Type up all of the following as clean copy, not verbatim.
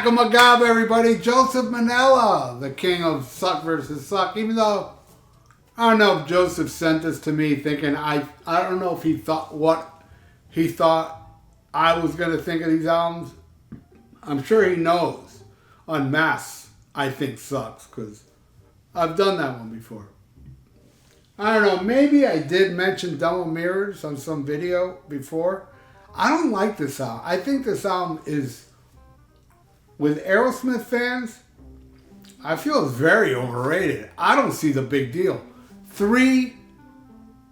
Magamagab, everybody. Joseph Manella, the king of Suck versus Suck. Even though, I don't know if Joseph sent this to me thinking, I don't know if he thought what he thought I was going to think of these albums. I'm sure he knows. Unmasked, I think, sucks because I've done that one before. I don't know, maybe I did mention Double Mirrors on some video before. I don't like this album. I think this album is, with Aerosmith fans, I feel it's very overrated. I don't see the big deal. 3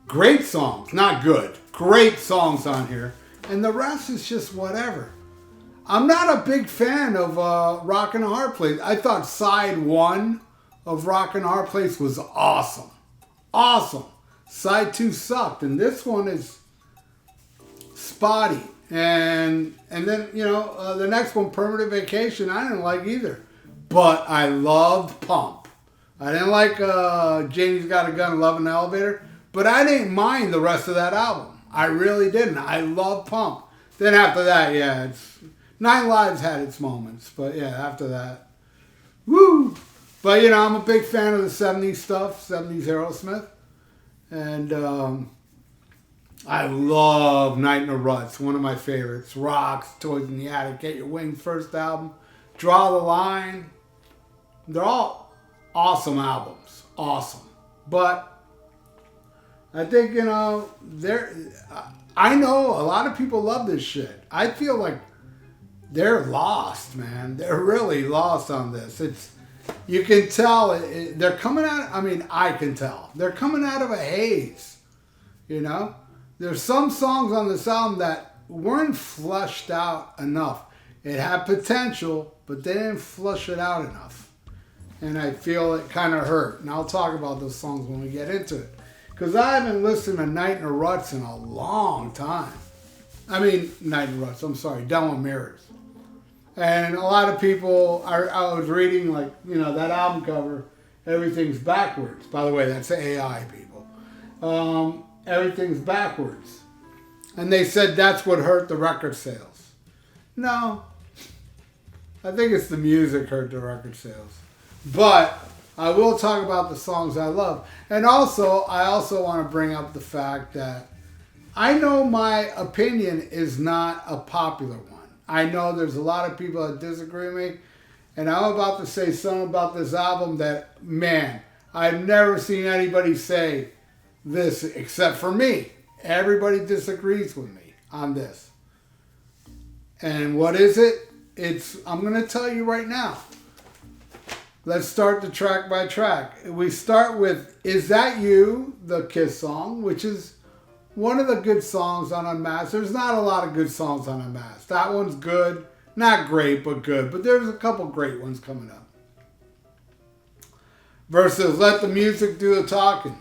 great songs, not good, great songs on here. And the rest is just whatever. I'm not a big fan of Rockin' a Hard Place. I thought side 1 of Rockin' a Hard Place was awesome. Awesome. Side 2 sucked. And this one is spotty. And then, you know, the next one, Permanent Vacation, I didn't like either. But I loved Pump. I didn't like Janie's Got a Gun, Love in the Elevator. But I didn't mind the rest of that album. I really didn't. I love Pump. Then after that, yeah, it's Nine Lives had its moments. But yeah, after that, woo! But, you know, I'm a big fan of the 70s stuff, 70s Aerosmith. And I love Night in the Ruts, one of my favorites. Rocks, Toys in the Attic, Get Your Wings, first album. Draw the Line. They're all awesome albums. Awesome. But I think, you know, I know a lot of people love this shit. I feel like they're lost, man. They're really lost on this. You can tell they're coming out. I mean, I can tell they're coming out of a haze. You know, there's some songs on this album that weren't fleshed out enough. It had potential, but they didn't flush it out enough, and I feel it kind of hurt. And I'll talk about those songs when we get into it, because I haven't listened to Night in the Ruts in a long time. I mean, Night in the Ruts. I'm sorry, Down with Mirrors. And a lot of people, I was reading, like, you know, that album cover, everything's backwards. By the way, that's AI, people. Everything's backwards. And they said that's what hurt the record sales. No. I think it's the music hurt the record sales. But I will talk about the songs I love. And also, I also want to bring up the fact that I know my opinion is not a popular one. I know there's a lot of people that disagree with me, and I'm about to say something about this album that, man, I've never seen anybody say this except for me. Everybody disagrees with me on this. And what is it? I'm going to tell you right now. Let's start the track by track. We start with Is That You, the Kiss song, which is one of the good songs on Unmasked. There's not a lot of good songs on Unmasked. That one's good. Not great, but good. But there's a couple great ones coming up. Versus Let the Music Do the Talking.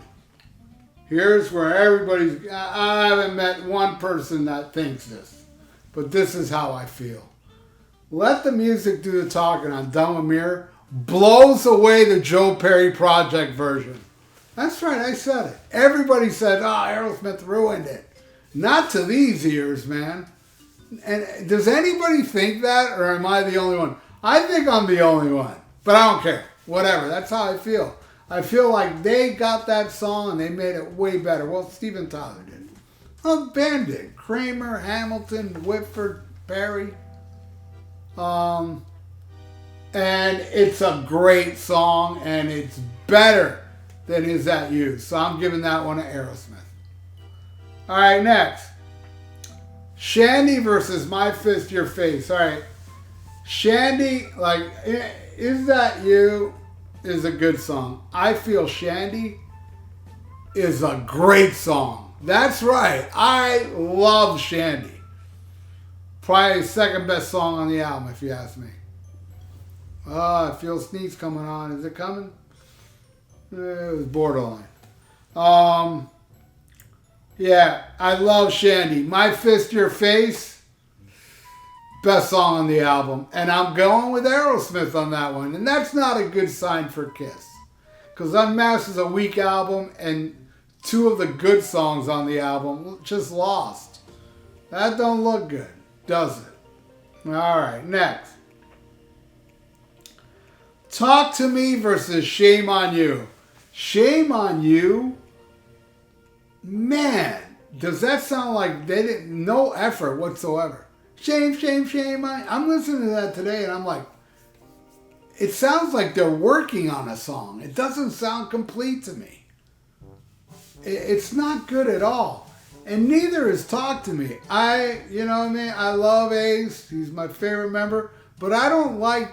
Here's where I haven't met one person that thinks this. But this is how I feel. Let the Music Do the Talking on Dumb and Mirror blows away the Joe Perry Project version. That's right, I said it. Everybody said, Aerosmith ruined it. Not to these ears, man. And does anybody think that, or am I the only one? I think I'm the only one, but I don't care. Whatever, that's how I feel. I feel like they got that song and they made it way better. Well, Steven Tyler did. The band did. Kramer, Hamilton, Whitford, Perry. And it's a great song, and it's better than Is That You. So I'm giving that one to Aerosmith. All right, next. Shandy versus My Fist, Your Face. All right. Shandy, like, Is That You is a good song. I feel Shandy is a great song. That's right. I love Shandy. Probably the second best song on the album, if you ask me. I feel Sneeze coming on. Is it coming? It was borderline. Yeah, I love Shandy. My Fist, Your Face, best song on the album. And I'm going with Aerosmith on that one. And that's not a good sign for Kiss. Because Unmasked is a weak album, and 2 of the good songs on the album just lost. That don't look good, does it? All right, next. Talk to Me versus Shame on You. Shame on You? Man, does that sound like they didn't, no effort whatsoever. Shame, shame, shame. I'm listening to that today and I'm like, it sounds like they're working on a song. It doesn't sound complete to me. It's not good at all. And neither is Talk to Me. You know what I mean? I love Ace. He's my favorite member. But I don't like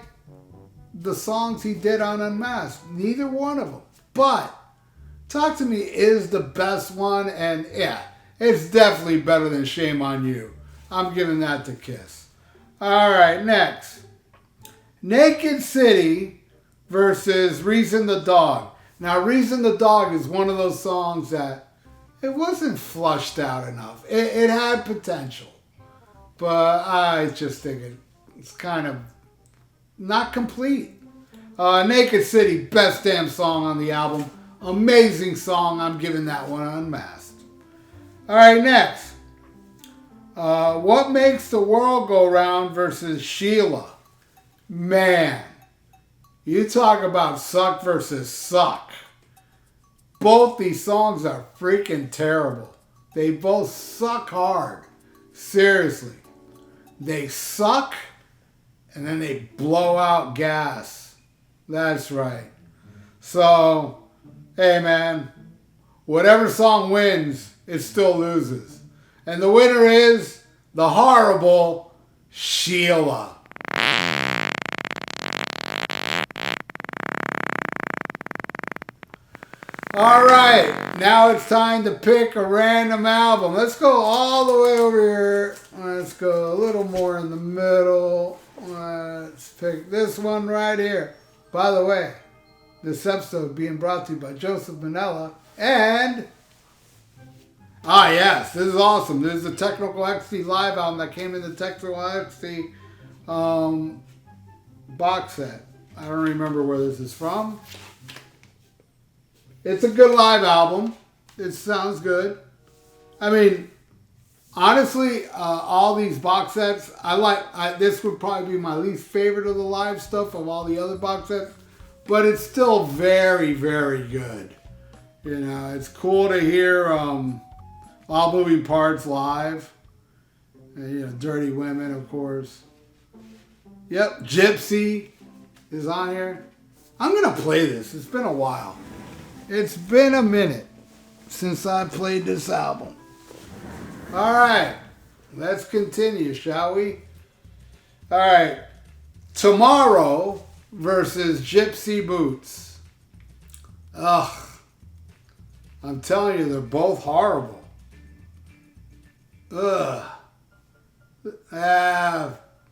the songs he did on Unmasked. Neither one of them. But Talk to Me is the best one. And yeah, it's definitely better than Shame on You. I'm giving that to Kiss. All right, next. Naked City versus Reason the Dog. Now, Reason the Dog is one of those songs that it wasn't flushed out enough. It had potential. But I just think it's kind of not complete. Naked City, best damn song on the album. Amazing song. I'm giving that one Unmasked. All right, next. What Makes the World Go Round versus Sheila. Man, you talk about suck versus suck. Both these songs are freaking terrible. They both suck hard. Seriously. They suck and then they blow out gas. That's right. So, hey man, whatever song wins, it still loses. And the winner is the horrible Sheila. All right, now it's time to pick a random album. Let's go all the way over here. Let's go a little more in the middle. Let's pick this one right here. By the way, this episode being brought to you by Joseph Manella and... yes, this is awesome. This is the Technical Ecstasy live album that came in the Technical Ecstasy box set. I don't remember where this is from. It's a good live album. It sounds good. I mean, honestly, all these box sets, this would probably be my least favorite of the live stuff of all the other box sets, but it's still very, very good. You know, it's cool to hear All Moving Parts live. And, you know, Dirty Women, of course. Yep, Gypsy is on here. I'm going to play this. It's been a while. It's been a minute since I played this album. All right, let's continue, shall we? All right, Tomorrow versus Gypsy Boots. Ugh, I'm telling you, they're both horrible. Ugh.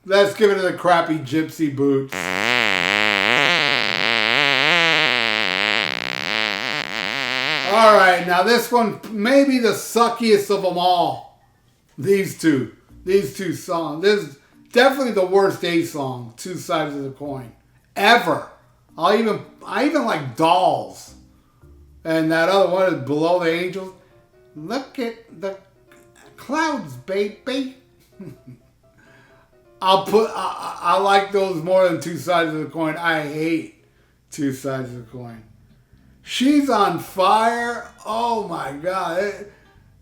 Let's give it to the crappy Gypsy Boots. All right, now this one may be the suckiest of them all. These two songs. This is definitely the worst Ace song, Two Sides of the Coin, ever. I even like Dolls. And that other one is Below the Angels. Look at the clouds, baby. I like those more than Two Sides of the Coin. I hate Two Sides of the Coin. She's on Fire. Oh my God.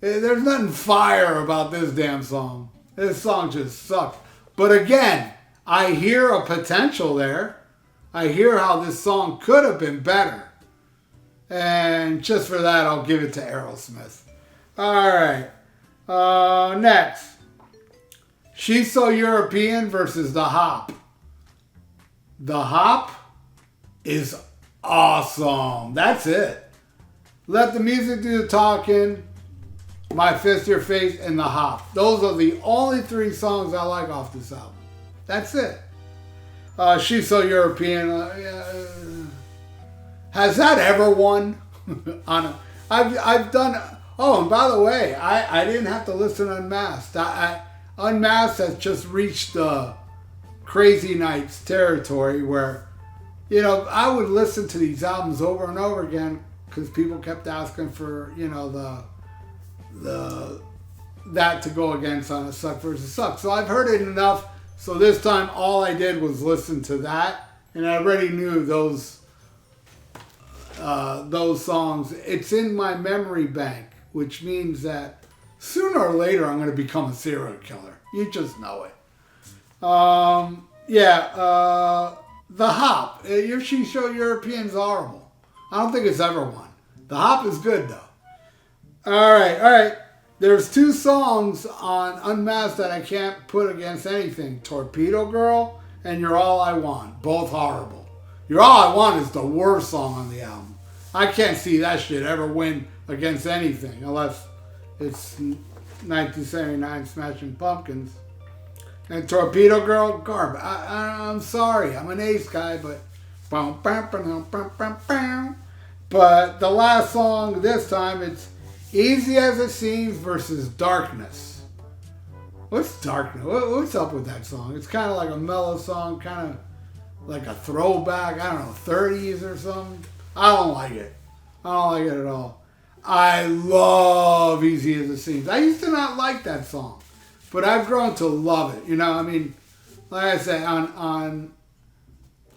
There's nothing fire about this damn song. This song just sucks. But again, I hear a potential there. I hear how this song could have been better. And just for that, I'll give it to Aerosmith. All right. Next. She's So European versus The Hop. The Hop is awesome. That's it. Let the Music Do the Talking, My Fist Your Face, and The Hop. Those are the only three songs I like off this album. That's it. She's So European. Has that ever won? I've done. Oh, and by the way, I didn't have to listen to Unmasked. Unmasked has just reached the Crazy Nights territory where, you know, I would listen to these albums over and over again because people kept asking for, you know, that to go against on a Suck versus Suck. So I've heard it enough. So this time all I did was listen to that and I already knew those songs. It's in my memory bank, which means that sooner or later I'm going to become a serial killer. You just know it. The Hop. She Showed Europeans horrible. I don't think it's ever won. The Hop is good though. All right. There's 2 songs on Unmasked that I can't put against anything. Torpedo Girl and You're All I Want. Both horrible. You're All I Want is the worst song on the album. I can't see that shit ever win against anything unless it's 1979 Smashing Pumpkins. And Torpedo Girl, garbage. I'm sorry, I'm an Ace guy, but but the last song this time, it's Easy As It Seems versus Darkness. What's Darkness? What's up with that song? It's kind of like a mellow song, kind of like a throwback, I don't know, 30s or something. I don't like it. I don't like it at all. I love Easy As It Seems. I used to not like that song, but I've grown to love it. You know, I mean, like I said,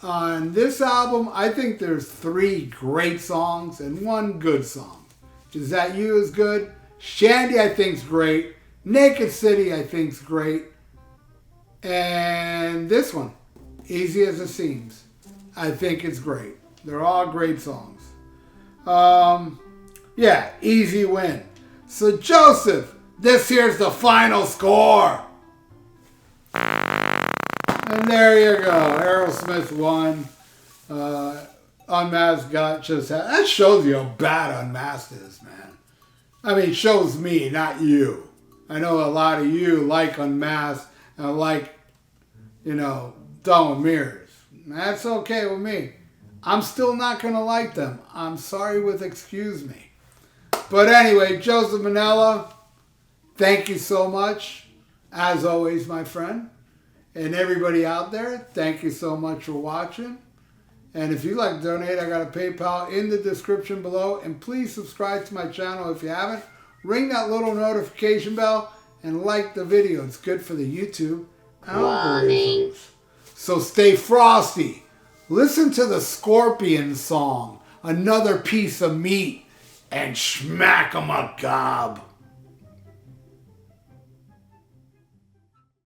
on this album, I think there's 3 great songs and 1 good song. Is That You is good. Shandy, I think's great. Naked City, I think's great. And this one, Easy As It Seems, I think it's great. They're all great songs. Easy win. So Joseph, this here's the final score. And there you go. Aerosmith won. Unmasked that shows you how bad Unmasked is, man. I mean, shows me, not you. I know a lot of you like Unmasked and like, Done with Mirrors. That's okay with me. I'm still not going to like them. I'm sorry with excuse me. But anyway, Joseph Manella, thank you so much. As always, my friend. And everybody out there, thank you so much for watching. And if you'd like to donate, I got a PayPal in the description below. And please subscribe to my channel if you haven't. Ring that little notification bell and like the video. It's good for the YouTube algorithms. So stay frosty. Listen to the Scorpions song, Another Piece of Meat, and smack 'em a gob.